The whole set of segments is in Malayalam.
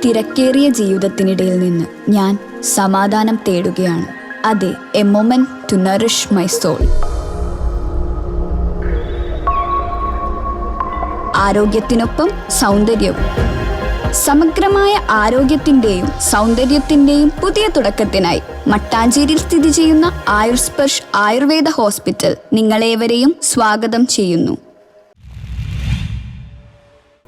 തിരക്കേറിയ ജീവിതത്തിനിടയിൽ നിന്ന് ഞാൻ സമാധാനം തേടുകയാണ്. അതെ, a moment to nourish my soul. ആരോഗ്യത്തിനൊപ്പം സൗന്ദര്യവും. സമഗ്രമായ ആരോഗ്യത്തിൻ്റെയും സൗന്ദര്യത്തിൻ്റെയും പുതിയ തുടക്കത്തിനായി മട്ടാഞ്ചേരിയിൽ സ്ഥിതി ചെയ്യുന്ന ആയുർസ്പർശ് ആയുർവേദ ഹോസ്പിറ്റൽ നിങ്ങളേവരെയും സ്വാഗതം ചെയ്യുന്നു.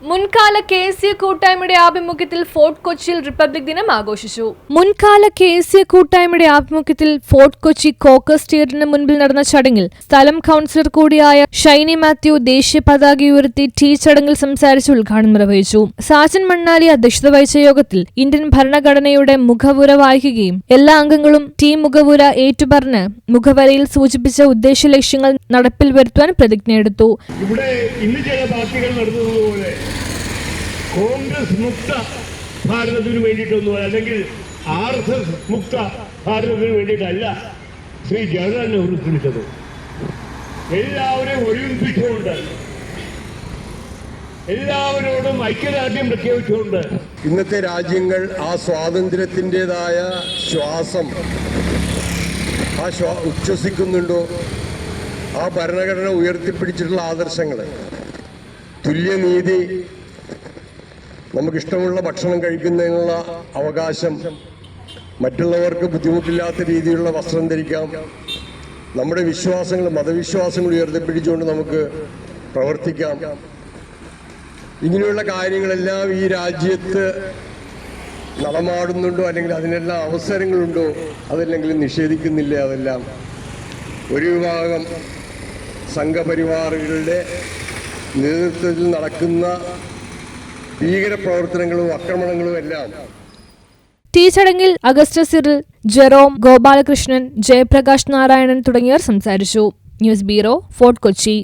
മുൻകാല KSA കൂട്ടായ്മയുടെ ആഭിമുഖ്യത്തിൽ ഫോർട്ട് കൊച്ചിയിൽ റിപ്പബ്ലിക് ദിനം ആഘോഷിച്ചു. മുൻകാല KSA കൂട്ടായ്മയുടെ ആഭിമുഖ്യത്തിൽ ഫോർട്ട് കൊച്ചി കോക്കസ് തിയേറ്ററിന് മുൻപിൽ നടന്ന ചടങ്ങിൽ സ്ഥലം കൗൺസിലർ കൂടിയായ ഷൈനി മാത്യു ദേശീയ പതാക ഉയർത്തി ടീ ചടങ്ങിൽ സംസാരിച്ച് ഉദ്ഘാടനം നിർവഹിച്ചു. സാജൻ മണ്ണാലി അധ്യക്ഷത വഹിച്ച യോഗത്തിൽ ഇന്ത്യൻ ഭരണഘടനയുടെ മുഖവുര വായിക്കുകയും എല്ലാ അംഗങ്ങളും ടീ മുഖവുര ഏറ്റുപറഞ്ഞ് മുഖവരയിൽ സൂചിപ്പിച്ച ഉദ്ദേശ ലക്ഷ്യങ്ങൾ നടപ്പിൽ വരുത്തുവാൻ പ്രതിജ്ഞയെടുത്തു. ഇവിടെ ഇന്ന് ചില പാർട്ടികൾ നടത്തുന്നതുപോലെ കോൺഗ്രസ് മുക്ത ഭാരതത്തിന് വേണ്ടിയിട്ടൊന്നും, അല്ലെങ്കിൽ RSS മുക്ത ഭാരതത്തിന് വേണ്ടിയിട്ടല്ല ശ്രീ ജവഹർലാൽ നെഹ്റു ശ്രമിച്ചത്. എല്ലാവരെയും ഒരുമിപ്പിച്ചുകൊണ്ട്, എല്ലാവരോടും ഐക്യദാർഢ്യം പ്രഖ്യാപിച്ചുകൊണ്ട് ഇന്നത്തെ രാജ്യങ്ങൾ ആ സ്വാതന്ത്ര്യത്തിൻ്റെതായ ശ്വാസം ഉച്ഛ്വസിക്കുന്നുണ്ടോ? ആ ഭരണഘടന ഉയർത്തിപ്പിടിച്ചിട്ടുള്ള ആദർശങ്ങൾ, തുല്യനീതി, നമുക്കിഷ്ടമുള്ള ഭക്ഷണം കഴിക്കുന്നതിനുള്ള അവകാശം, മറ്റുള്ളവർക്ക് ബുദ്ധിമുട്ടില്ലാത്ത രീതിയിലുള്ള വസ്ത്രം ധരിക്കാം, നമ്മുടെ വിശ്വാസങ്ങൾ, മതവിശ്വാസങ്ങൾ ഉയർത്തിപ്പിടിച്ചുകൊണ്ട് നമുക്ക് പ്രവർത്തിക്കാം. ഇങ്ങനെയുള്ള കാര്യങ്ങളെല്ലാം ഈ രാജ്യത്ത് നടമാടുന്നുണ്ടോ, അല്ലെങ്കിൽ അതിനെല്ലാം അവസരങ്ങളുണ്ടോ? അതല്ലെങ്കിൽ നിഷേധിക്കുന്നില്ല. അതെല്ലാം ഒരു വിഭാഗം സംഘപരിവാറുകളുടെ നേതൃത്വത്തിൽ നടക്കുന്ന ഭീകരപ്രവർത്തനങ്ങളും ആക്രമണങ്ങളും എല്ലാം. ടീ ചടങ്ങിൽ Augustus Cyril, Jerome, Gopalakrishnan, Jayaprakash Narayanan തുടങ്ങിയവർ സംസാരിച്ചു. News bureau, fort Kochi.